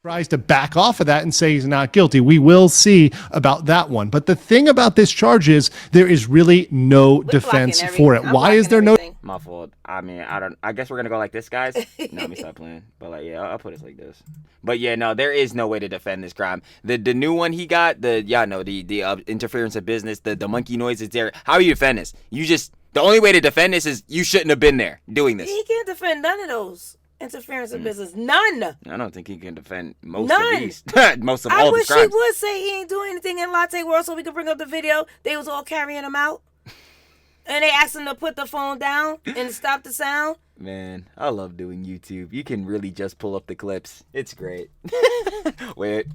tries to back off of that and say he's not guilty. We will see about that one. But the thing about this charge is there is really no defense for it. Why is there no? My fault. I mean, I guess we're gonna go like this, guys. No, let me stop playing. But like, yeah, I'll put it like this. But yeah, no, there is no way to defend this crime. The new one he got, the interference of business, the monkey noise is there. How you defend this? The only way to defend this is you shouldn't have been there doing this. He can't defend none of those. Interference of business. None. I don't think he can defend most of these. Most of all the crimes. I wish he would say he ain't doing anything in Latte World so we could bring up the video. They was all carrying him out. And they asked him to put the phone down and stop the sound. Man, I love doing YouTube. You can really just pull up the clips. It's great. Wait.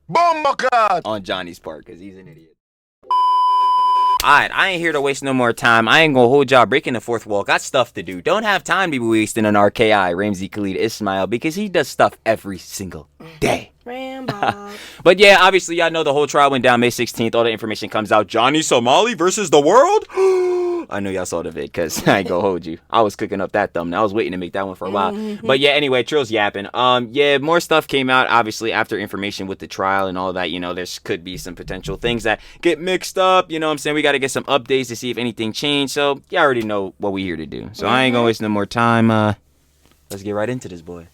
Bomba on Johnny's part because he's an idiot. Alright, I ain't here to waste no more time. I ain't gonna hold y'all breaking the fourth wall. Got stuff to do. Don't have time to be wasting on RKI, Ramsey Khalid Ismail, because he does stuff every single day. Rambo. But yeah, obviously y'all know the whole trial went down May 16th. All the information comes out. Johnny Somali versus the world? I know y'all saw the vid because I ain't gonna hold you. I was cooking up that thumbnail. I was waiting to make that one for a while. But yeah, anyway, Trill's yapping. Yeah, more stuff came out, obviously, after information with the trial and all that. You know, there could be some potential things that get mixed up. You know what I'm saying? We got to get some updates to see if anything changed. So y'all already know what we here to do. So I ain't gonna waste no more time. Let's get right into this, boy.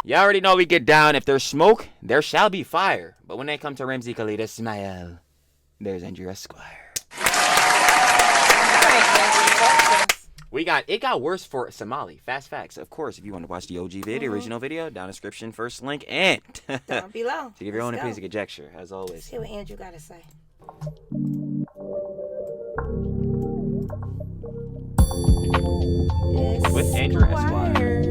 Y'all already know we get down. If there's smoke, there shall be fire. But when they come to Ramsey Khalid Ismail, there's Andrew Esquire. It got worse for Somali. Fast facts. Of course, if you want to watch the OG video, original video, down description, first link, and down below. To give your own opinion, conjecture, as always. Let's hear what Andrew got to say. With Andrew Esquire.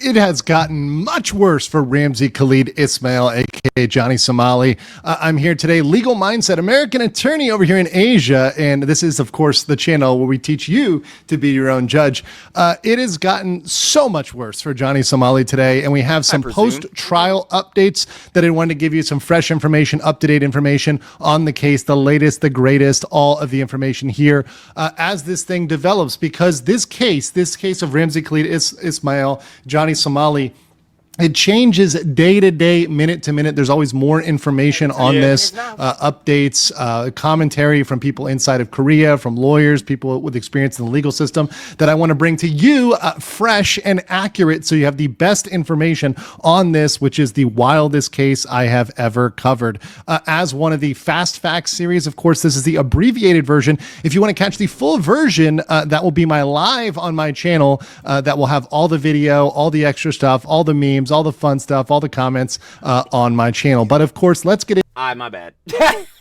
It has gotten much worse for Ramsey Khalid Ismail, aka Johnny Somali. I'm here today, Legal Mindset, American attorney over here in Asia, and this is, of course, the channel where we teach you to be your own judge. It has gotten so much worse for Johnny Somali today, and we have some post-trial updates that I wanted to give you some fresh information, up-to-date information on the case, the latest, the greatest, all of the information here as this thing develops, because this case of Ramsey Khalid Ismail, Johnny Somali, it changes day to day, minute to minute. There's always more information on this, updates, commentary from people inside of Korea, from lawyers, people with experience in the legal system that I want to bring to you fresh and accurate so you have the best information on this, which is the wildest case I have ever covered. As one of the Fast Facts series, of course, this is the abbreviated version. If you want to catch the full version, that will be my live on my channel that will have all the video, all the extra stuff, all the memes, all the fun stuff, all the comments on my channel. But of course, let's get it. My bad.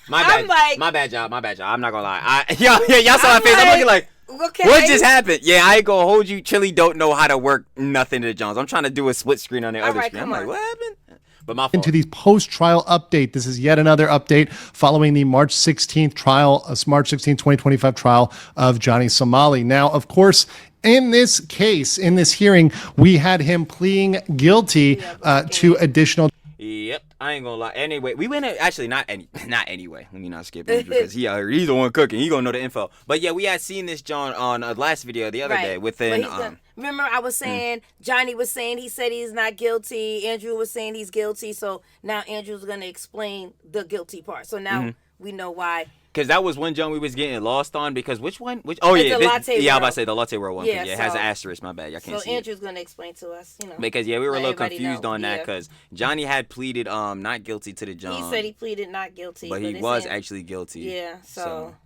My bad, y'all. I'm not gonna lie. Y'all saw my face. I'm looking like, okay, what just happened? Yeah, I ain't gonna hold you. Chili don't know how to work nothing to Jones. I'm trying to do a split screen on the other screen. I'm like, what happened? But my fault. Into the post-trial update. This is yet another update following the March 16th trial, March 16th, 2025 trial of Johnny Somali. Now, of course, in this case, in this hearing, we had him pleading guilty to additional. Yep, I ain't gonna lie. Anyway, we went actually not anyway. Let me not skip Andrew because he's the one cooking. He gonna know the info. But yeah, we had seen this John on last video the other day within. Remember, I was saying Johnny was saying he said he's not guilty. Andrew was saying he's guilty. So now Andrew's gonna explain the guilty part. So now we know why. Because that was one John we was getting lost on. Because which one? Oh, yeah. I was about to say the Latte World one. Yeah, it has an asterisk. My bad. Y'all can't see Andrew's going to explain to us, you know. Because, we were a little confused on that. Because Johnny had pleaded not guilty to the John. He said he pleaded not guilty. But he was actually guilty. Yeah, so.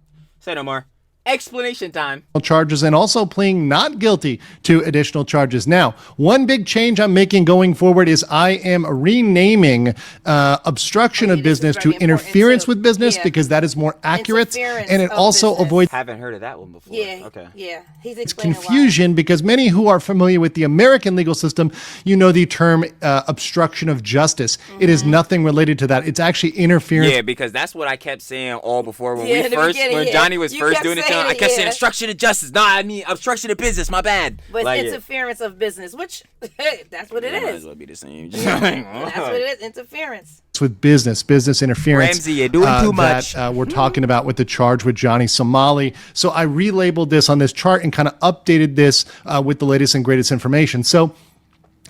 Say no more. Explanation time. Charges and also pleading not guilty to additional charges. Now, one big change I'm making going forward is I am renaming obstruction of business to interference with business because that is more accurate and it also avoids. Haven't heard of that one before. Yeah. Okay. Yeah. It's confusion because many who are familiar with the American legal system, you know the term obstruction of justice. It is nothing related to that. It's actually interference. Yeah, because that's what I kept saying all before when Johnny was first doing it. I kept saying obstruction of justice. No, I mean obstruction of business. My bad. But like, it's interference of business, which that's what it might is. as well be the same. That's what it is. Interference. With business interference. Ramsey, you're doing too much. That we're talking about with the charge with Johnny Somali. So I relabeled this on this chart and kind of updated this with the latest and greatest information. So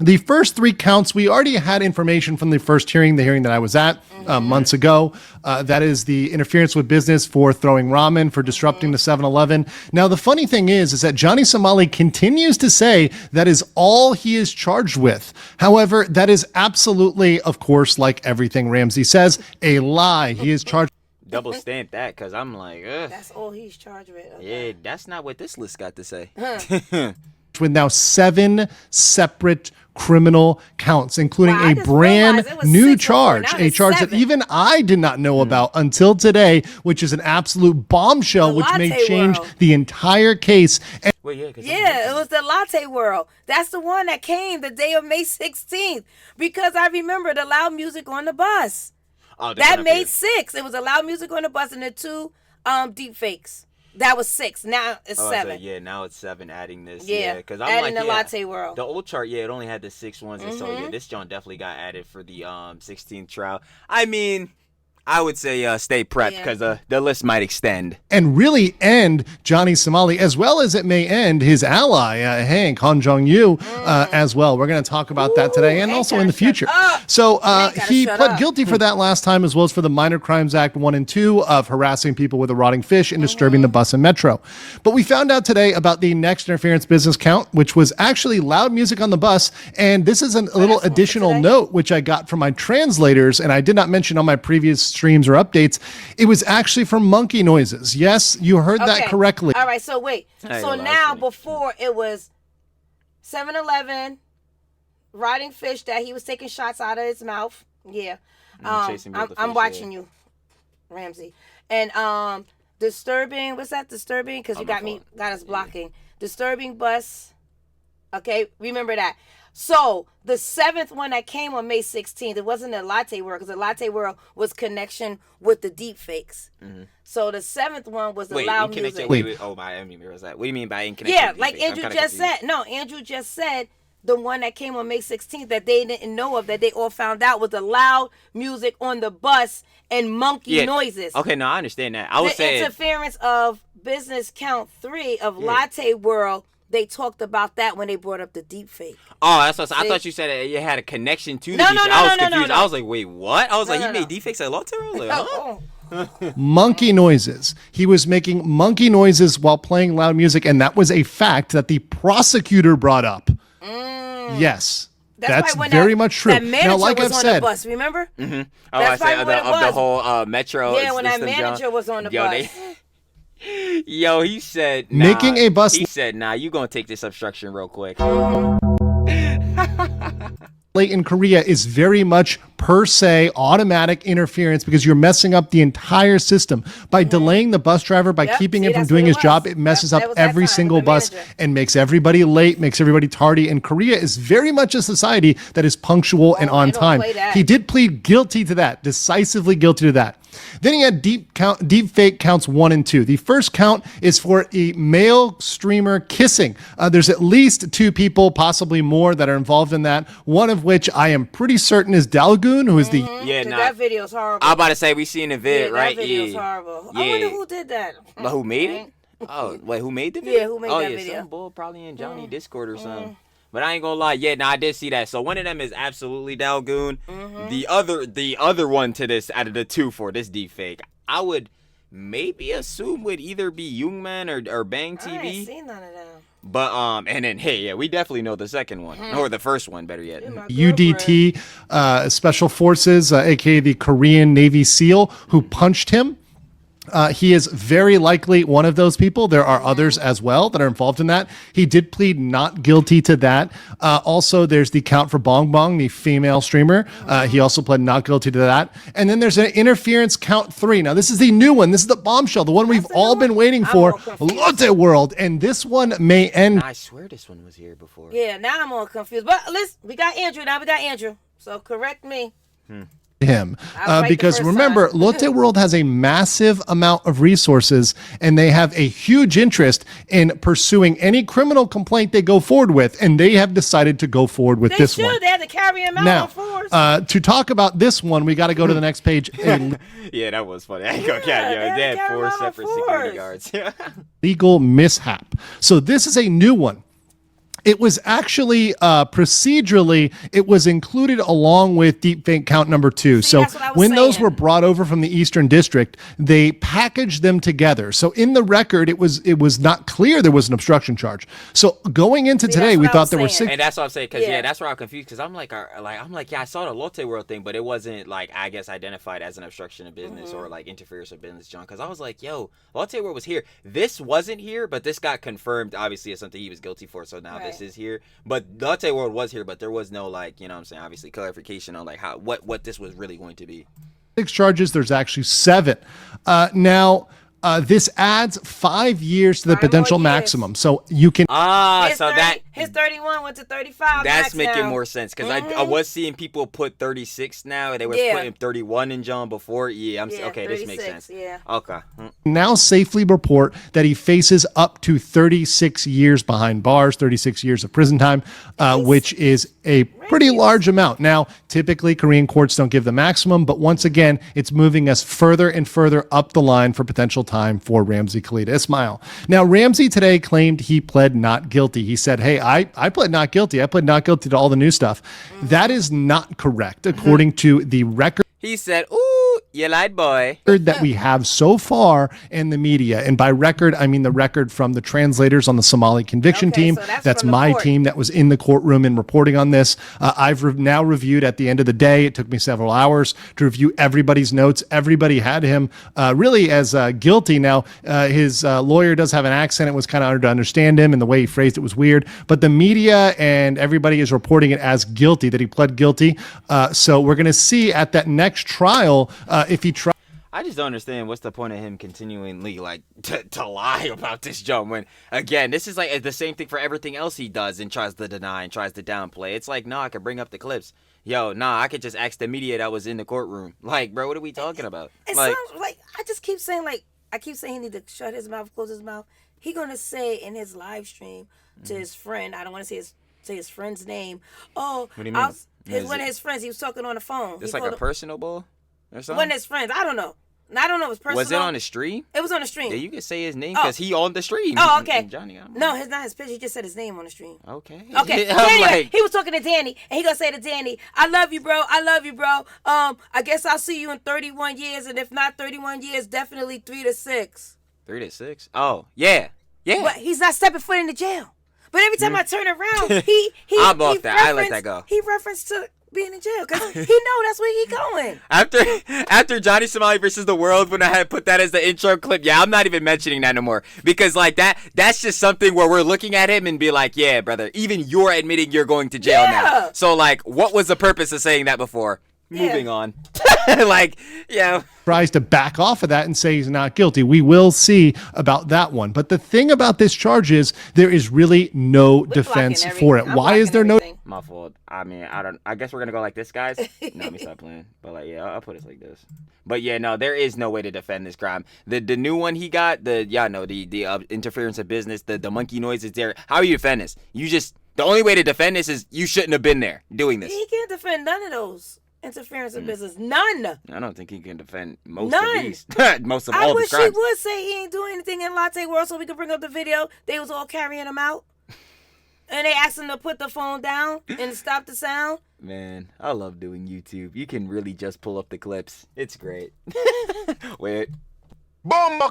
the first 3 counts, we already had information from the first hearing, the hearing that I was at months ago. That is the interference with business for throwing ramen, for disrupting the 7-Eleven. Now, the funny thing is that Johnny Somali continues to say that is all he is charged with. However, that is absolutely, of course, like everything Ramsey says, a lie. He is charged. Double stamp that, because I'm like, ugh. That's all he's charged with. Okay. Yeah, that's not what this list got to say. With now 7 separate criminal counts, including Wow, I a just brand realized it was new 6 before, charge, now a it's charge 7. that even I did not know about until today, which is an absolute bombshell, The which may latte change world. the entire case. And Well, yeah, 'cause Yeah, it was the Latte World. That's the one that came the day of May 16th. Because I remember the loud music on the bus. Oh, That made 6. It was the loud music on the bus and the 2 deep fakes. That was 6. Now it's 7. Yeah, now it's 7 adding this. Yeah, Because I'm adding like, the Latte World. The old chart, it only had the 6 ones. And so, yeah, this John definitely got added for the 16th trial. I mean, I would say stay prepped because the list might extend. and really end Johnny Somali, as well as it may end his ally, Hank Han Jong-yu, as well. We're going to talk about that today and Hank also in the gotta future. shut up. So Hank gotta he shut pled up. guilty for that last time, as well as for the Minor Crimes Act 1 and 2 of harassing people with a rotting fish and disturbing the bus and metro. But we found out today about the next interference business count, which was actually loud music on the bus. And this is a little additional today. note, which I got from my translators, and I did not mention on my previous streams or updates. It was actually for monkey noises. Yes, you heard that correctly. All right, so wait. Hey, So well, that's now funny. before it was 7-Eleven, rotting fish that he was taking shots out of his mouth. Yeah. chasing me with the I'm fish, watching yeah. you, Ramsey. And disturbing, what's that disturbing? Because you my got us blocking. Disturbing bus. Okay, remember that. So the 7th one that came on May 16th, it wasn't a Latte World because the Latte World was connection with the deep fakes. So the 7th one was the loud music. Wait. Oh, I didn't even realize that. What do you mean by in connection? Yeah, with like defects? I'm Andrew kinda just confused. said. No, Andrew just said the one that came on May 16th that they didn't know of, that they all found out was the loud music on the bus and monkey noises. Okay, no, I understand that. I was The saying. interference of business count 3 of Latte World, they talked about that when they brought up the deep fake. Oh, that's what I thought you said it had a connection to the No, no, defect. no, I was no, no, confused. no. I was like, wait, what? I was like, no, he no. made defects at Latte? I was like, huh? Monkey noises. He was making monkey noises while playing loud music, and that was a fact that the prosecutor brought up. Yes. That's why when very much true. That manager Now, like was I've on said, the bus, remember? Oh, That's I said probably what it of the was. whole metro. Yeah, when that system, manager John. was on the Yo, bus. Yo, he said, nah. Making a bus- He said, nah, you gonna take this obstruction real quick. in Korea is very much per se automatic interference because you're messing up the entire system by delaying the bus driver, by Yep, keeping see, him from that's doing what his it job. was. It messes Yep, that up was that every time with single the bus manager. and makes everybody late, makes everybody tardy. And Korea is very much a society that is punctual and on they don't time. play that. He did plead guilty to that, decisively guilty to that. Then he had deep fake counts 1 and 2. The first count is for a male streamer kissing. There's at least 2 people, possibly more, that are involved in that. One of which I am pretty certain is Dalgoon, who is the Yeah, Dude, nah. that video's horrible. I'm about to say we seen the vid, right? That video's Yeah. horrible. I wonder who did that. But who made it? Oh, wait, who made the video? Yeah, who made oh, that yeah, video? some bull probably in Johnny Discord or something. But I ain't gonna lie, I did see that. So one of them is absolutely Dalgoon. The other one to this out of the 2 for this deep fake, I would maybe assume would either be Youngman or Bang I ain't TV. seen none of them. But and then we definitely know the second one or the first one, better yet. My girlfriend. UDT Special Forces, aka the Korean Navy SEAL, who punched him. He is very likely one of those people. There are others as well that are involved in that. He did plead not guilty to that. Also, there's the count for Bong Bong, the female streamer. He also pled not guilty to that. And then there's an interference count 3. Now, this is the new one. This is the bombshell, the one we've all been waiting for. Lotte World. And this one may end. I swear this one was here before. Yeah, now I'm all confused. But listen, we got Andrew. Now we got Andrew. So correct me. him I was right the because first remember time. Lotte World has a massive amount of resources and they have a huge interest in pursuing any criminal complaint they go forward with, and they have decided to go forward with They this should. one. They had to carry him out Now, on force. to talk about this one, we got to go to the next page. A Yeah, that was funny. I go, yeah, they yo, had they to had carry 4 him out on separate security force. guards. Yeah. legal mishap. So this is a new one. It was actually procedurally, it was included along with deepfake count number 2. See, So that's what I was when those saying. were brought over from the Eastern District, they packaged them together. So in the record, it was not clear there was an obstruction charge. So going into today, that's we what I thought was there were saying. 6. And that's what I'm saying, because Yeah. that's where I'm confused, because I'm like, yeah, I saw the Lotte World thing, but it wasn't like, I guess, identified as an obstruction of business or like interference of business, John. Because I was like, yo, Lotte World was here. This wasn't here, but this got confirmed, obviously, as something he was guilty for. So now this Right. is here. But Lotte World was here, but there was no like, you know what I'm saying, obviously clarification on like how what this was really going to be. 6 charges. There's actually 7. Now, this adds 5 years to the 5 more potential years. maximum. So you can His So 30 that his 31 went to 35. that's max making now. more sense, because I was seeing people put 36 now. They were Yeah. putting 31 in John before. Yeah, Yeah, okay, this makes 36, sense. yeah. Okay. now safely report that he faces up to 36 years behind bars, 36 years of prison time, which is a pretty large amount. Now, typically Korean courts don't give the maximum, but once again, it's moving us further and further up the line for potential time for Ramzi Khalid Ismail. Now, Ramzi today claimed he pled not guilty. He said, hey, I pled not guilty. I pled not guilty to all the new stuff. That is not correct, according to the record He said, "Ooh, you lied, boy." that we have so far in the media. And by record, I mean the record from the translators on the Somali conviction Okay, team. so that's That's from the my court. team that was in the courtroom and reporting on this. I've now reviewed at the end of the day. It took me several hours to review everybody's notes. Everybody had him really as guilty. Now, his lawyer does have an accent. It was kind of hard to understand him, and the way he phrased it was weird. But the media and everybody is reporting it as guilty, that he pled guilty. So we're going to see at that next trial if he tries. I just don't understand what's the point of him continually like to lie about this John, when again this is like the same thing for everything else he does and tries to deny and tries to downplay. It's like, no, I could bring up the clips. Yo, nah, I could just ask the media that was in the courtroom. Like, bro, what are we talking about? It Like, sounds like I just keep saying he need to shut his mouth, close his mouth. He gonna say in his live stream to his friend, I don't want to say his friend's name. Oh, What do you mean? One of his friends. He was talking on the phone. it's He like a pulled personal ball or something. one of his friends. I don't know. I don't know. It was personal. Was it on the stream? It was on the stream. Yeah, you can say his name because he on the stream. Oh, okay. Johnny, No, it's not his picture. He just said his name on the stream. Okay. Okay. I'm So anyway, like, he was talking to Danny, and he gonna say to Danny, "I love you, bro. I love you, bro. I guess I'll see you in 31 years, and if not 31 years, definitely 3 to 6." 3 to 6. Oh, yeah. But he's not stepping foot into jail. But every time I turn around, he I'm off that. I let that go. He referenced to being in jail because he know that's where he going. After Johnny Somali versus the World, when I had put that as the intro clip, yeah, I'm not even mentioning that no more, because like that's just something where we're looking at him and be like, yeah, brother, even you're admitting you're going to jail now. Yeah. So like, what was the purpose of saying that before? Moving on. Like, yeah. Tries to back off of that and say he's not guilty. We will see about that one. But the thing about this charge is there is really no defense for it. Why is there no? My fault. I mean, I guess we're gonna go like this, guys. No, let me stop playing. But like, yeah, I'll put it like this. But yeah, no, there is no way to defend this crime. The new one he got, the interference of business, the monkey noise is there. How are you defend this? The only way to defend this is you shouldn't have been there doing this. He can't defend none of those interference of business. None. I don't think he can defend most None. of these. Most of I all the wish he crimes. would say he ain't doing anything in Latte World so we could bring up the video. They was all carrying him out. And they asked him to put the phone down and stop the sound. Man, I love doing YouTube. You can really just pull up the clips. It's great. Wait. Bomba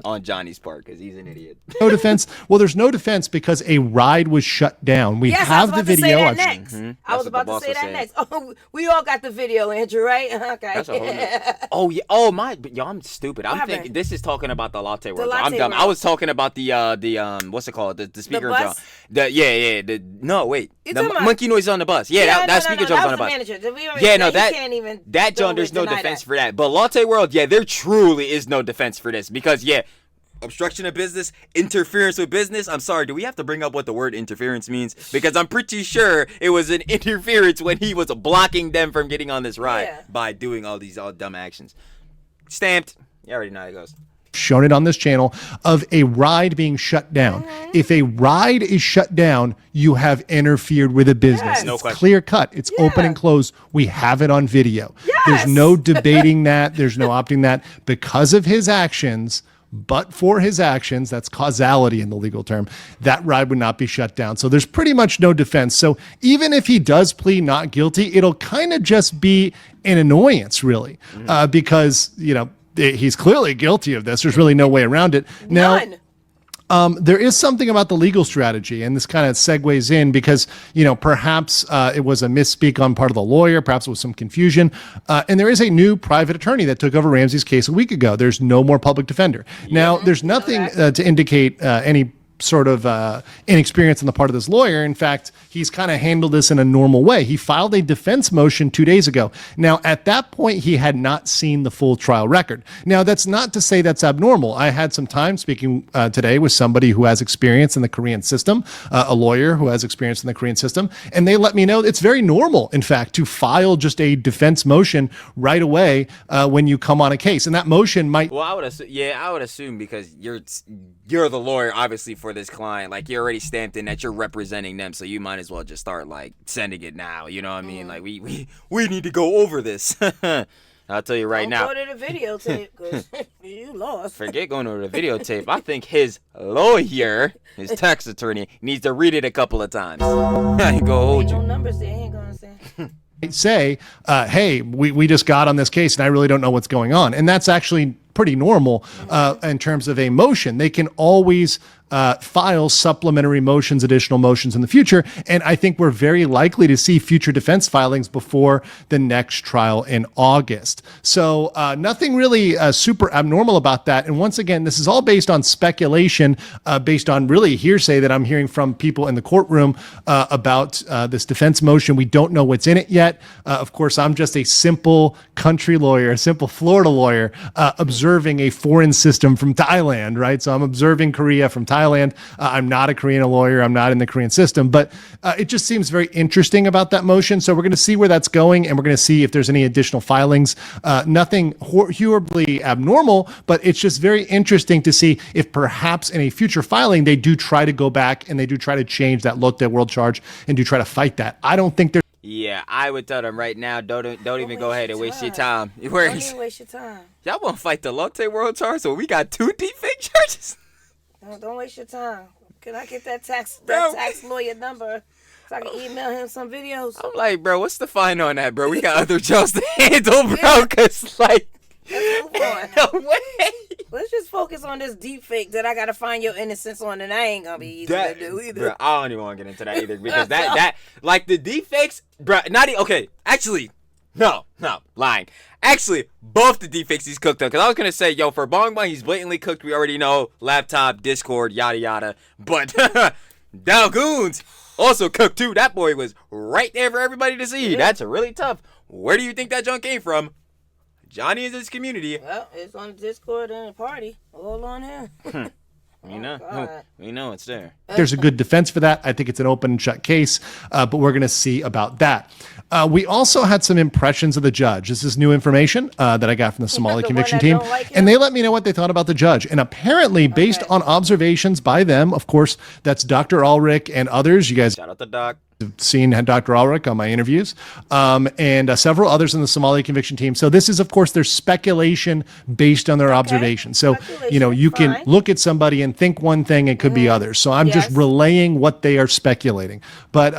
On Johnny's part, because he's an idiot. No defense. Well, there's no defense because a ride was shut down. We Yes, have I the was about video. to say I've- that next. I That's was what the about to boss say was that saying. next. Oh, we all got the video, Andrew, right? Okay. That's a whole nother- Oh yeah. Oh my. But yo, I'm stupid. I'm happened? thinking this is talking about the Latte World. I'm Latte dumb. I World. was talking about the what's it called? The speaker bus? drum. No wait. You The talking about- monkey noise on the bus. Yeah, that speaker drum's on the bus. Manager. That can't even that John, there's no defense for that. But Latte World, yeah, there truly is no defense for this because yeah. obstruction of business, interference with business. I'm sorry, do we have to bring up what the word interference means? Because I'm pretty sure it was an interference when he was blocking them from getting on this ride by doing all these dumb actions. Stamped. You already know how it goes. Shown it on this channel of a ride being shut down. If a ride is shut down, you have interfered with a business. No It's question. clear cut. It's open and closed. We have it on video. There's no debating that. There's no opting that. Because of his actions, but for his actions, that's causality in the legal term, that ride would not be shut down. So there's pretty much no defense. So even if he does plead not guilty, it'll kind of just be an annoyance, really, because, you know, he's clearly guilty of this. There's really no way around it. Now, there is something about the legal strategy, and this kind of segues in because, you know, perhaps it was a misspeak on part of the lawyer, perhaps it was some confusion, and there is a new private attorney that took over Ramsey's case a week ago. There's no more public defender. Now, there's nothing to indicate any sort of inexperience on the part of this lawyer. In fact, he's kind of handled this in a normal way. He filed a defense motion 2 days ago. Now, at that point, he had not seen the full trial record. Now, that's not to say that's abnormal. I had some time speaking today with somebody who has experience in the Korean system, a lawyer who has experience in the Korean system, and they let me know it's very normal, in fact, to file just a defense motion right away when you come on a case. And that motion might... Well, I would assume because you're the lawyer, obviously, for this client. Like, you're already stamped in that you're representing them, so you might as well just start, like, sending it now. You know what I mean? Like, we need to go over this. I'll tell you right now. Don't go to the videotape, because you lost. Forget going over the videotape. I think his lawyer, his tax attorney, needs to read it a couple of times. I ain't gonna hold Ain't you. no numbers there. Ain't gonna say. say, hey, we just got on this case and I really don't know what's going on. And that's actually pretty normal in terms of a motion. They can always file supplementary motions, additional motions in the future. And I think we're very likely to see future defense filings before the next trial in August. So nothing really super abnormal about that. And once again, this is all based on speculation, based on really hearsay that I'm hearing from people in the courtroom about this defense motion. We don't know what's in it yet. Of course, I'm just a simple country lawyer, a simple Florida lawyer, observing a foreign system from Thailand, right? So I'm observing Korea from Thailand. I'm not a Korean lawyer. I'm not in the Korean system, but it just seems very interesting about that motion. So we're going to see where that's going, and we're going to see if there's any additional filings. Nothing horribly abnormal, but it's just very interesting to see if perhaps in a future filing, they do try to go back and they do try to change that look at world charge and do try to fight that. I don't think there's... Yeah, I would tell them right now, don't even go ahead and waste your time. Don't even waste your time. Y'all want to fight the Lotte World Charge? So we got 2 deepfake charges? Don't waste your time. Can I get that tax lawyer number so I can email him some videos? I'm like, bro, what's the fine on that, bro? We got other jobs to handle, bro, because, like... Let's move on. No way. Let's just focus on this deep fake that I gotta find your innocence on, and I ain't gonna be easy to do either. Bro, I don't even want to get into that either because that like the deepfakes, bro. Okay, actually, no, lying. Actually, both the deepfakes he's cooked on. Because I was gonna say, yo, for Bong Bong, he's blatantly cooked. We already know laptop, Discord, yada yada. But Dalgoons also cooked too. That boy was right there for everybody to see. Yeah. That's really tough. Where do you think that junk came from? Johnny is his community. Well, it's on Discord and a party. All on him. We know it's there. There's a good defense for that. I think it's an open and shut case, but we're going to see about that. We also had some impressions of the judge. This is new information that I got from the Somali conviction team, and they let me know what they thought about the judge. And apparently, based on observations by them, of course, that's Dr. Ulrich and others. You guys Shout out the doc. Seen Dr. Ulrich on my interviews, and several others in the Somali conviction team. So this is, of course, their speculation based on their observation. So, you know, you can look at somebody and think one thing, it could be others. So I'm just relaying what they are speculating. But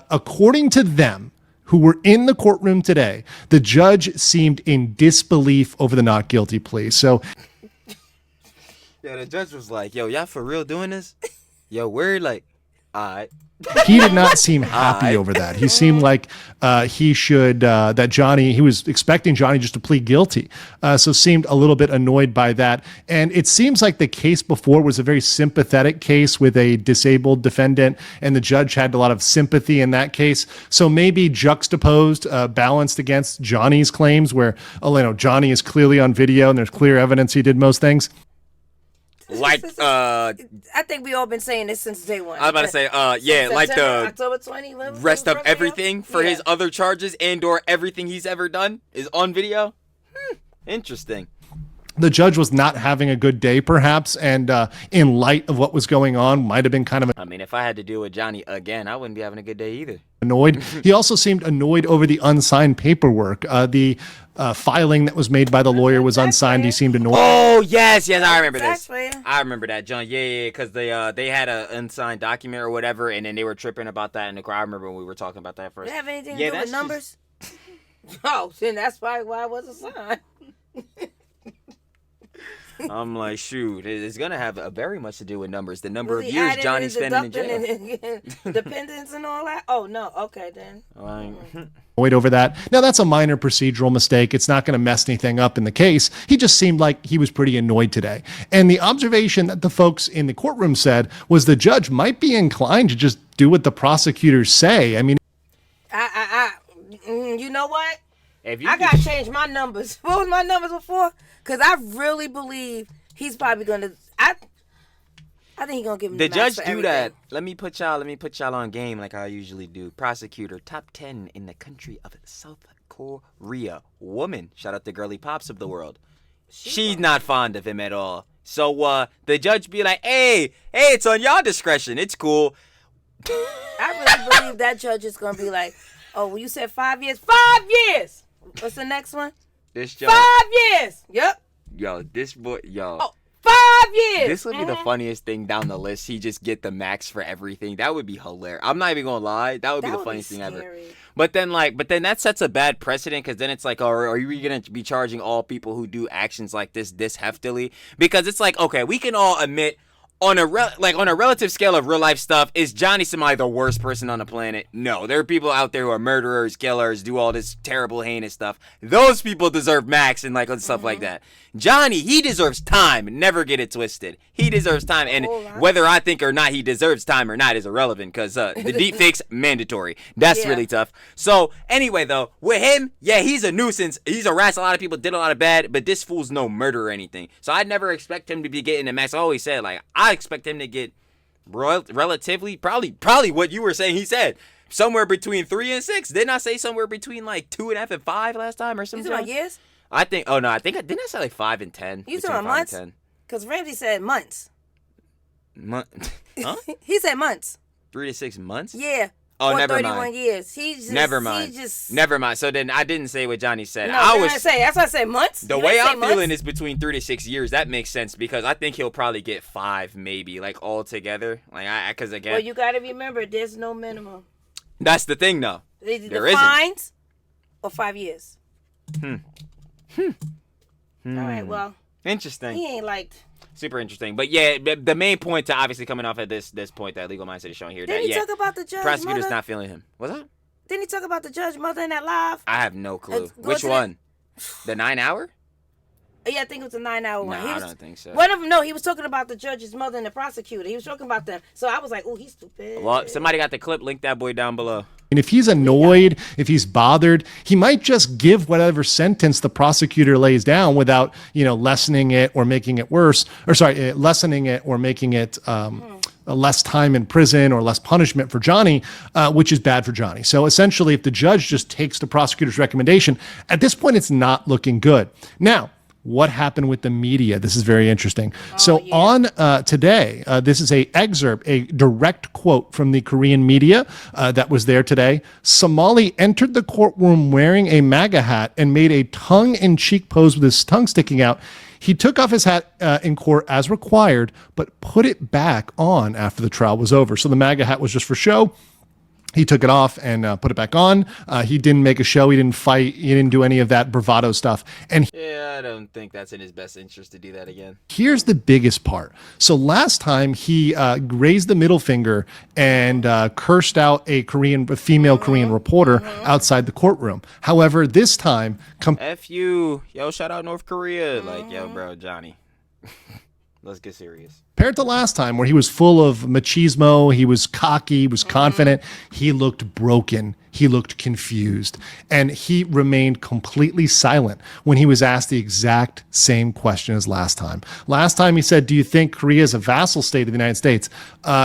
according to them, who were in the courtroom today, the judge seemed in disbelief over the not guilty plea. So yeah, the judge was like, yo, y'all for real doing this? Yo, we're like, all right. He did not seem happy over that. He seemed like he should, that Johnny, he was expecting Johnny just to plead guilty. So seemed a little bit annoyed by that. And it seems like the case before was a very sympathetic case with a disabled defendant, and the judge had a lot of sympathy in that case. So maybe juxtaposed, balanced against Johnny's claims where, Johnny is clearly on video and there's clear evidence he did most things. like I think we all been saying this since day one. I was about to say yeah, like September, the October 20. rest of everything for his other charges and or everything he's ever done is on video. Interesting. The judge was not having a good day, perhaps, and in light of what was going on, might have been kind of I mean, if I had to deal with Johnny again, I wouldn't be having a good day either. annoyed. He also seemed annoyed over the unsigned paperwork. The filing that was made by the lawyer was unsigned. He seemed annoyed. Oh yes, I remember this. Exactly. I remember that, John. Yeah, because they had an unsigned document or whatever, and then they were tripping about that in the crowd. I remember when we were talking about that first. Does it have anything to do with numbers? Oh, then that's probably why it wasn't signed. I'm like, shoot, it's gonna have very much to do with numbers. The number of Was he years adding Johnny's and spending in jail. deducting dependents and all that. Oh no, okay then. Annoyed over that. Now, that's a minor procedural mistake. It's not going to mess anything up in the case. He just seemed like he was pretty annoyed today. And the observation that the folks in the courtroom said was the judge might be inclined to just do what the prosecutors say. I mean, You know what? If you I gotta change my numbers. What was my numbers before? Because I really believe he's probably gonna. I think he's gonna give him the max judge for do everything. that. Let me put y'all on game like I usually do. Prosecutor top 10 in the country of South Korea. Woman, shout out the girly pops of the world. She's not fond of him at all. So the judge be like, hey, it's on y'all discretion. It's cool. I really believe that judge is gonna be like, oh, well, you said 5 years. 5 years. What's the next one? This judge, 5 years. Yep. yo, this boy, yo. Oh, 5 years. This would be the funniest thing down the list. He just get the max for everything. That would be hilarious. I'm not even gonna lie. That would be the funniest thing ever. But then that sets a bad precedent because then it's like, oh, are you gonna be charging all people who do actions like this heftily? Because it's like, okay, we can all admit on a relative scale of real life stuff, is Johnny Somali the worst person on the planet? No, there are people out there who are murderers, killers, do all this terrible, heinous stuff. Those people deserve max and like stuff like that. Johnny, he deserves time. Never get it twisted. He deserves time, and whether I think or not he deserves time or not is irrelevant because the deep fakes mandatory. That's really tough. So anyway, though, with him, yeah, he's a nuisance. He's harassed a lot of people, did a lot of bad, but this fool's no murder or anything. So I'd never expect him to be getting the max. I always said like I expect him to get relatively probably what you were saying. He said somewhere between 3 and 6. Didn't I say somewhere between like 2.5 and 5 last time or something? You talking about years? I think. Oh no, didn't I say like 5 and 10? You talking about months? Because Ramsey said months. Huh? He said months. 3 to 6 months? Yeah. Oh, or never 31 mind. years. He just, never mind. He just... Never mind. So then I didn't say what Johnny said. No, That's why I said months. The way I'm feeling is between 3 to 6 years. That makes sense because I think he'll probably get 5, maybe, like all together. Like because again. Well, you got to remember, there's no minimum. That's the thing, though. There isn't. Fines or 5 years. All right. Well. Interesting. He ain't liked. Super interesting. But yeah, the main point to obviously coming off at this point that Legal Mindset is showing here. Didn't he talk about the judge prosecutor's mother? not feeling him. What's that? Didn't he talk about the judge mother in that live? I have no clue. Which one? The 9 hour? Yeah, I think it was a 9-hour one. No, I don't think so. One of them, no, he was talking about the judge's mother and the prosecutor. He was talking about them. So I was like, oh, he's stupid. Well, somebody got the clip. Link that boy down below. And if he's annoyed, if he's bothered, he might just give whatever sentence the prosecutor lays down without, lessening it or making it worse. Or lessening it or making it less time in prison or less punishment for Johnny, which is bad for Johnny. So essentially, if the judge just takes the prosecutor's recommendation, at this point, it's not looking good. Now, what happened with the media? This is very interesting. On today, this is a direct quote from the Korean media that was there today. Somali entered the courtroom wearing a MAGA hat and made a tongue-in-cheek pose with his tongue sticking out. He took off his hat in court as required, but put it back on after the trial was over. So the MAGA hat was just for show. He took it off and put it back on. He didn't make a show. He didn't fight. He didn't do any of that bravado stuff. And yeah, I don't think that's in his best interest to do that again. Here's the biggest part. So last time he raised the middle finger and cursed out a female Korean reporter outside the courtroom. However, this time, F you, yo, shout out North Korea. Like, yo, bro, Johnny. Let's get serious. Compared to last time where he was full of machismo, he was cocky, he was confident, he looked broken. He looked confused, and he remained completely silent when he was asked the exact same question as last time. Last time he said, do you think Korea is a vassal state of the United States?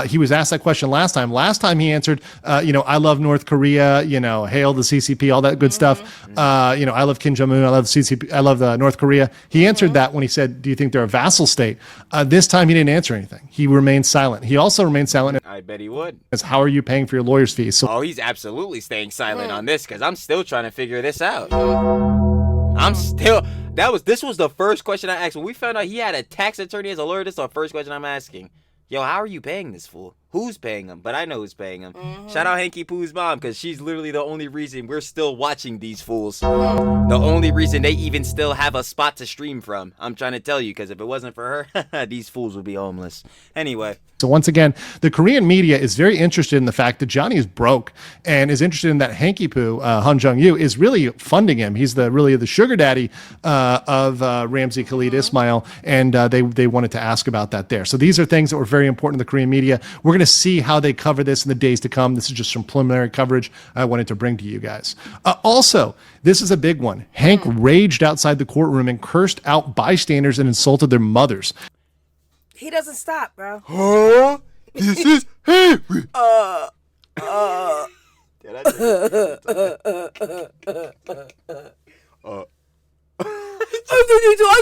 He was asked that question last time. Last time he answered, I love North Korea, hail the CCP, all that good stuff. I love Kim Jong-un, I love CCP, I love North Korea. He answered that when he said, do you think they're a vassal state? This time he didn't answer anything. He remained silent. He also remained silent. I bet he would. As how are you paying for your lawyer's fees? So he's absolutely staying silent on this because I'm still trying to figure this out. This was the first question I asked when we found out he had a tax attorney as a lawyer. This is the first question I'm asking. Yo, how are you paying this fool? Who's paying him? But I know who's paying him. Shout out Hanky Poo's mom, because she's literally the only reason we're still watching these fools. The only reason they even still have a spot to stream from. I'm trying to tell you, because if it wasn't for her, these fools would be homeless. Anyway. So once again, the Korean media is very interested in the fact that Johnny is broke and is interested in that Hanky Poo, Han Jung-yu, is really funding him. He's really the sugar daddy of Ramzi Khalid Ismail, and they wanted to ask about that there. So these are things that were very important to the Korean media. We're going to see how they cover this in the days to come. This is just some preliminary coverage I wanted to bring to you guys. Also, this is a big one. Hank raged outside the courtroom and cursed out bystanders and insulted their mothers. He doesn't stop, bro. Huh? This is Henry. I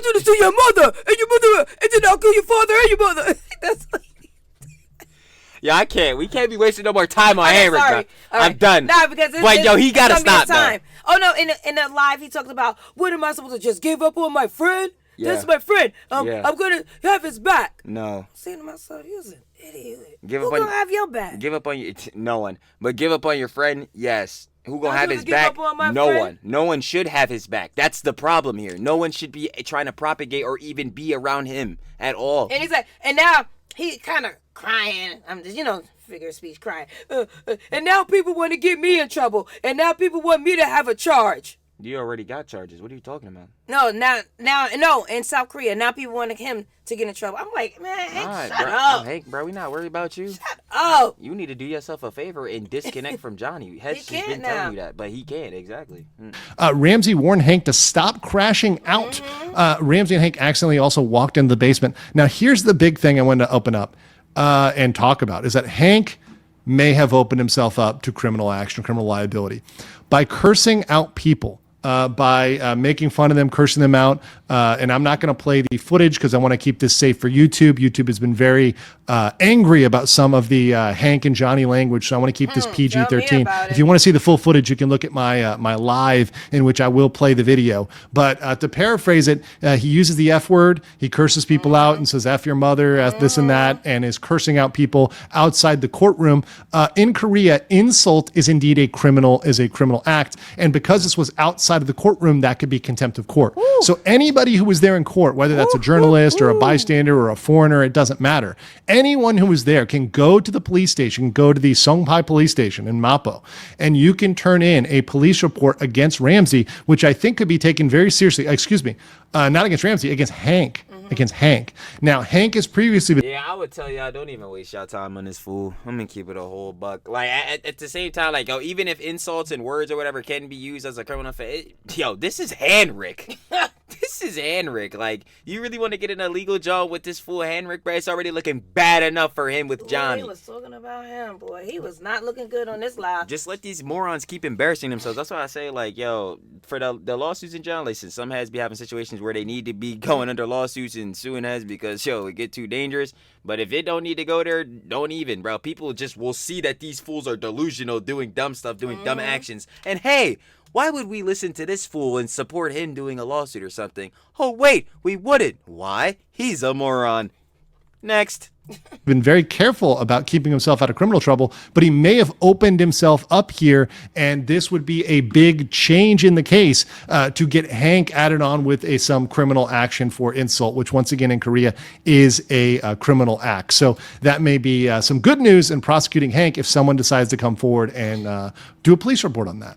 do this to your mother, and then I'll kill your father and your mother. That's like... Yeah, I can't. We can't be wasting no more time on Henry. Sorry. I'm done. Nah, because he gotta stop time. Oh no, in the live he talked about, what am I supposed to just give up on my friend? Yeah. This is my friend. Yeah. I'm gonna have his back. No. I'm saying to myself, you're an idiot. Give Who up on gonna have your back? Give up on you. No one. But give up on your friend. Yes. Who gonna have his give back? up on my No friend? one. No one should have his back. That's the problem here. No one should be trying to propagate or even be around him at all. And he's like, and now he kind of crying. I'm just, figure of speech, crying. And now people want to get me in trouble. And now people want me to have a charge. You already got charges. What are you talking about? No, in South Korea, now people want him to get in trouble. I'm like, man, Hank, shut up. Hank, bro, we not worried about you. Shut up. You need to do yourself a favor and disconnect from Johnny. Head's just been telling you that, but he can't, exactly. Ramsey warned Hank to stop crashing out. Ramsey and Hank accidentally also walked into the basement. Now, here's the big thing I wanted to open up and talk about, is that Hank may have opened himself up to criminal action, criminal liability, by cursing out people. By making fun of them, cursing them out. And I'm not going to play the footage because I want to keep this safe for YouTube. YouTube has been very angry about some of the Hank and Johnny language, so I want to keep this PG-13. If you want to see the full footage, you can look at my live in which I will play the video. But to paraphrase it, he uses the F word. He curses people out and says F your mother, F this and that, and is cursing out people outside the courtroom. In Korea, insult is indeed a criminal act, and because this was outside of the courtroom, that could be contempt of court. So anybody who was there in court, whether that's a journalist or a bystander or a foreigner, it doesn't matter. Anyone who was there can go to the police station, go to the Songpai police station in Mapo, and you can turn in a police report against Ramsey, which I think could be taken very seriously. Excuse me, not against Ramsey, against Hank. Against Hank. Now, Hank has previously been... Yeah, I would tell y'all, don't even waste y'all time on this fool. I'm gonna keep it a whole buck. Like, at the same time, like, yo, even if insults and words or whatever can be used as a criminal offense, yo, this is Henrik. This is Henrik. Like, you really want to get in a legal job with this fool Henrik, bro? It's already looking bad enough for him with Johnny. He was talking about him, boy. He was not looking good on this live. Just let these morons keep embarrassing themselves. That's why I say, like, yo, for the lawsuits in general, listen, some heads be having situations where they need to be going under lawsuits and suing heads because, yo, it get too dangerous. But if it don't need to go there, don't even, bro. People just will see that these fools are delusional, doing dumb stuff, doing dumb actions. And hey, why would we listen to this fool and support him doing a lawsuit or something? Oh, wait, we wouldn't. Why? He's a moron. Next. Been very careful about keeping himself out of criminal trouble, but he may have opened himself up here, and this would be a big change in the case to get Hank added on with some criminal action for insult, which once again in Korea is a criminal act. So that may be some good news in prosecuting Hank if someone decides to come forward and do a police report on that.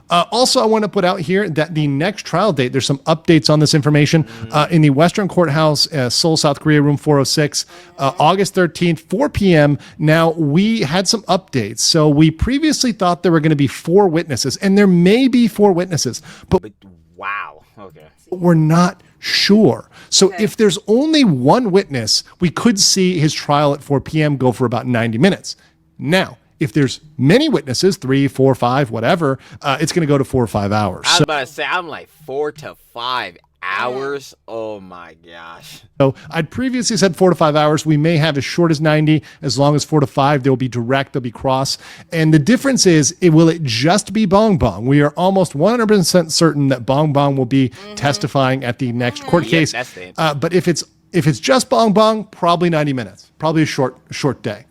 Also, I want to put out here that the next trial date, there's some updates on this information in the Western Courthouse, Seoul, South Korea, room 406, August 13th, 4 p.m. Now, we had some updates. So we previously thought there were going to be 4 witnesses, and there may be 4 witnesses, but Wow. Okay. we're not sure. So if there's only one witness, we could see his trial at 4 p.m. go for about 90 minutes. Now, if there's many witnesses, 3, 4, 5, whatever, it's going to go to 4 or 5 hours. I was about to say, I'm like 4 to 5 hours. Oh my gosh. So I'd previously said 4 to 5 hours. We may have as short as 90, as long as 4 to 5. They'll be direct, they'll be cross. And the difference is, will it just be Bong Bong? We are almost 100% certain that Bong Bong will be testifying at the next court case. That's the But if it's just Bong Bong, probably 90 minutes, probably a short day.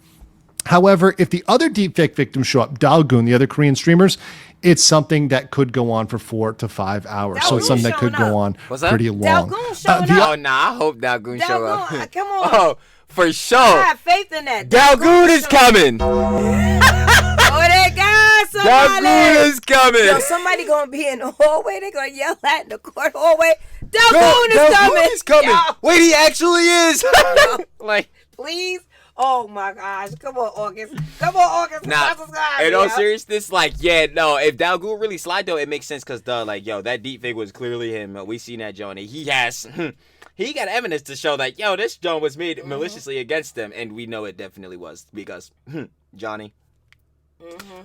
However, if the other deepfake victims show up, Dalgoon, the other Korean streamers, it's something that could go on for 4 to 5 hours. So it's something that could go on pretty long. Dalgoon showing Oh, up. nah, I hope Dalgoon show up. Dalgoon, come on. Oh, for sure. I have faith in that. Dalgoon is coming. Oh, they got somebody. Dalgoon is coming. Yo, somebody gonna be in the hallway. They gonna yell at in the court hallway. Dalgoon is coming. Dalgoon is coming. Yo, Wait, he actually is. Like, please. Oh my gosh. Come on, August. Come on, August. nah, That's what's going in on, all yo. seriousness, like, yeah, no, if Dalgoon really slide, though, it makes sense, because, like, yo, that deepfake was clearly him. We seen that, Johnny. He got evidence to show that, yo, this John was made maliciously against him, and we know it definitely was, because, Johnny.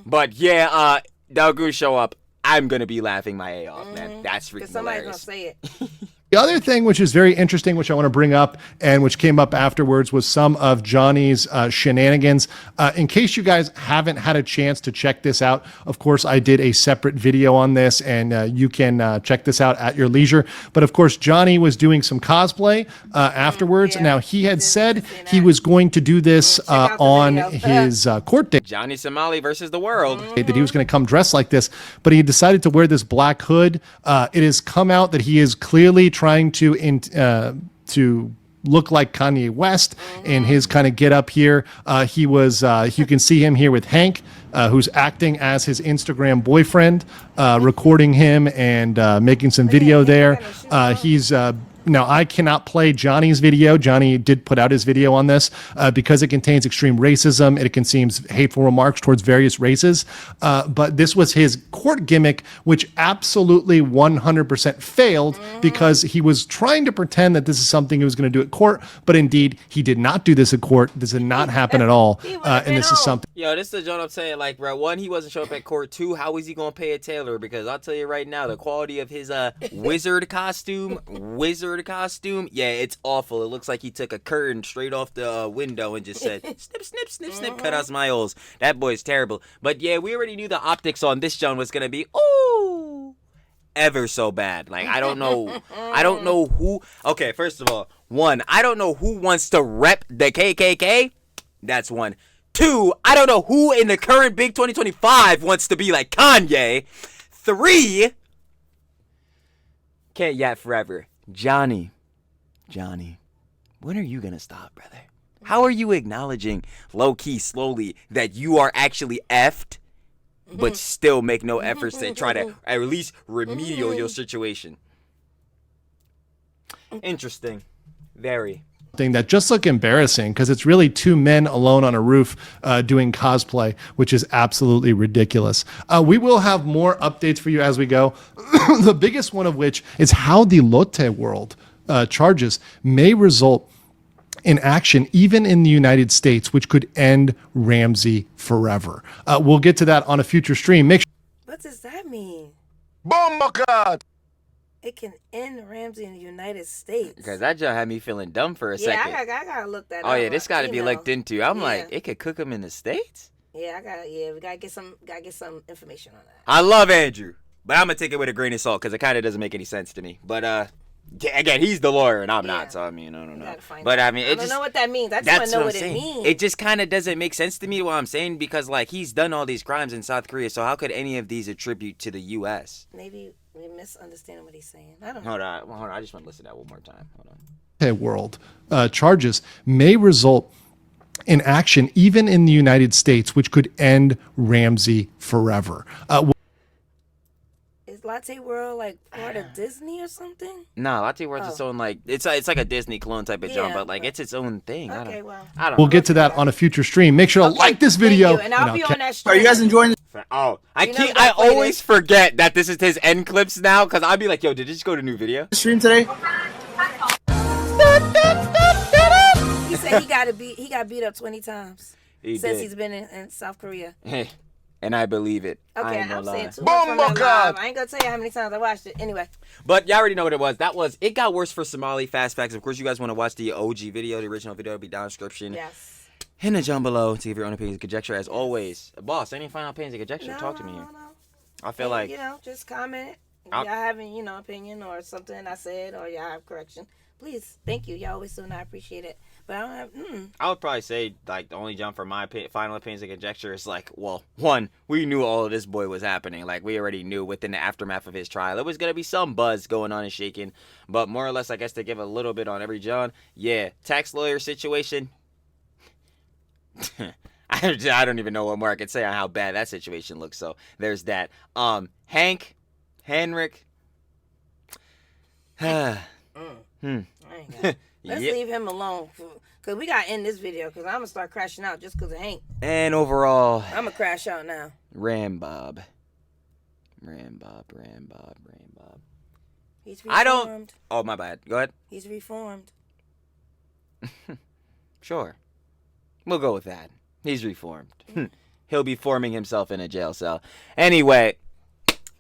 But, yeah, Dalgoon show up, I'm gonna be laughing my A off, man. That's freaking Somebody's gonna hilarious. say it. The other thing, which is very interesting, which I want to bring up and which came up afterwards, was some of Johnny's shenanigans. In case you guys haven't had a chance to check this out, of course, I did a separate video on this, and you can check this out at your leisure. But of course, Johnny was doing some cosplay afterwards. Yeah. Now, he had said he was going to do this out the on video. his court date. Johnny Somali versus the world. That he was going to come dressed like this, but he decided to wear this black hood. It has come out that he is clearly trying to look like Kanye West in his kind of get up here. He was, you can see him here with Hank, who's acting as his Instagram boyfriend, recording him and making some video there. He's now, I cannot play Johnny's video. Johnny did put out his video on this because it contains extreme racism. It contains hateful remarks towards various races. But this was his court gimmick, which absolutely 100% failed because he was trying to pretend that this is something he was going to do at court. But indeed, he did not do this at court. This did not happen at all. And this is something. Yo, this is the joint I'm saying. Like, bro, 1, he wasn't showing up at court. 2, how is he gonna pay a tailor? Because I'll tell you right now, the quality of his wizard costume, yeah, it's awful. It looks like he took a curtain straight off the window and just said, snip, snip, snip, snip, cut out my holes. That boy's terrible. But yeah, we already knew the optics on this joint was gonna be ever so bad. Like, I don't know who. Okay, first of all, 1, I don't know who wants to rep the KKK. That's 1. 2, I don't know who in the current Big 2025 wants to be like Kanye. 3, can't yap forever. Johnny, when are you gonna stop, brother? How are you acknowledging low-key, slowly, that you are actually effed, but still make no efforts to try to at least remedial your situation? Interesting. Very. That just look embarrassing because it's really 2 men alone on a roof doing cosplay, which is absolutely ridiculous. We will have more updates for you as we go. The biggest one of which is how the Lotte world charges may result in action even in the United States, which could end Ramsey forever. We'll get to that on a future stream. Make sure. What does that mean? Bomba. It can end Ramsey in the United States. Because that just had me feeling dumb for a Yeah, second. I gotta look that up. Oh yeah, this got to be Email. looked into. I'm Yeah. like, it could cook them in the States? Yeah, we gotta get some information on that. I love Andrew, but I'm gonna take it with a grain of salt because it kind of doesn't make any sense to me. But again, he's the lawyer and I'm not, so I mean, I don't know. But I mean, I don't know what that means. I just want to know what it means. It just kind of doesn't make sense to me what I'm saying because like he's done all these crimes in South Korea, so how could any of these attribute to the U.S.? Maybe we're misunderstanding what he's saying. I don't know. Hold on. I just want to listen to that one more time. Hold on. World charges may result in action even in the United States, which could end Ramsey forever. Is Latte World like part of Disney or something? Nah, Latte World's its own like it's like a Disney clone type of Yeah, genre, but like it's its own thing. Okay, well. I don't We'll know. get to that on a future stream. Make sure to like this Thank video. you, and I'll be on that Are stream. you guys enjoying this Oh, You know I that play always this. forget that this is his end clips now, because I'll be like, yo, did it just go to new video? stream today? He said he got beat up 20 times He since did. he's been in South Korea. And I believe it. I Okay, ain't gonna I'm lie. saying too much from that Bomba live. God. I ain't gonna tell you how many times I watched it. Anyway, But y'all already know what it was. It got worse for Somali. Fast facts. Of course, you guys want to watch the OG video, the original video. It'll be down in the description. yes. In the down below to give your own opinions and conjecture. As always, boss, any final opinions and conjecture? Talk to me here. No. I feel like just comment. If I'll- y'all have any, opinion or something I said or y'all have correction, please. Thank you. Y'all always do, and I appreciate it. But I don't have. I would probably say like the only jump for my final opinions and conjecture is like, well, one, we knew all of this boy was happening. Like we already knew within the aftermath of his trial, it was gonna be some buzz going on and shaking. But more or less, I guess to give a little bit on every John, yeah, tax lawyer situation. I don't even know what more I could say on how bad that situation looks. So there's that. Henrik. I ain't got Let's Yep. leave him alone. Because we got to end this video because I'm going to start crashing out just because of Hank. And overall, I'm going to crash out now. Rambob. He's reformed. I don't. Oh, my bad. Go ahead. He's reformed. Sure. We'll go with that. He's reformed. He'll be forming himself in a jail cell. Anyway,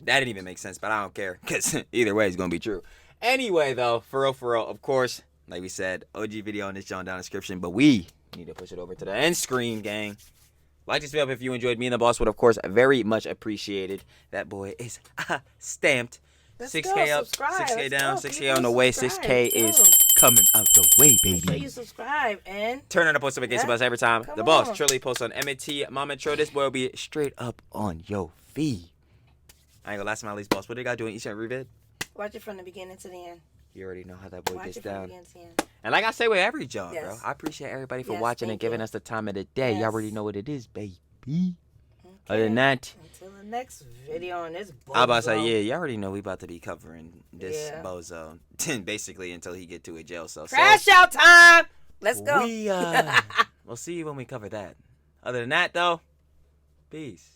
that didn't even make sense, but I don't care because either way, it's going to be true. Anyway, though, for real, of course, like we said, OG video on this down in the description, but we need to push it over to the end screen, gang. Like this video if you enjoyed. Me and the boss would, of course, very much appreciated. That boy is stamped. Let's 6K go, up, subscribe. 6K Let's down, go. 6K People on the way, subscribe. 6K is Go. coming out the way, Make sure baby. you subscribe and Turn on the post notification bells every time. Come The boss on. truly posts on M&T Mama Intro. This boy will be straight up on your feed. I ain't gonna last my least boss. What they got doing each and every vid? watch it from the beginning to the end. You already know how that boy Watch gets it from the down. beginning to the end. And like I say with every job, bro, Yes. I appreciate everybody for Yes, watching and thank giving you. us the time of the day. Y'all Yes. already know what it is, baby. Okay. Other than that, Until the next video on this bozo. I about to say, yeah, you already know we about to be covering this Yeah. bozo basically until he get to a jail cell. Crash out time. Let's go. We'll see you when we cover that. Other than that, though, peace.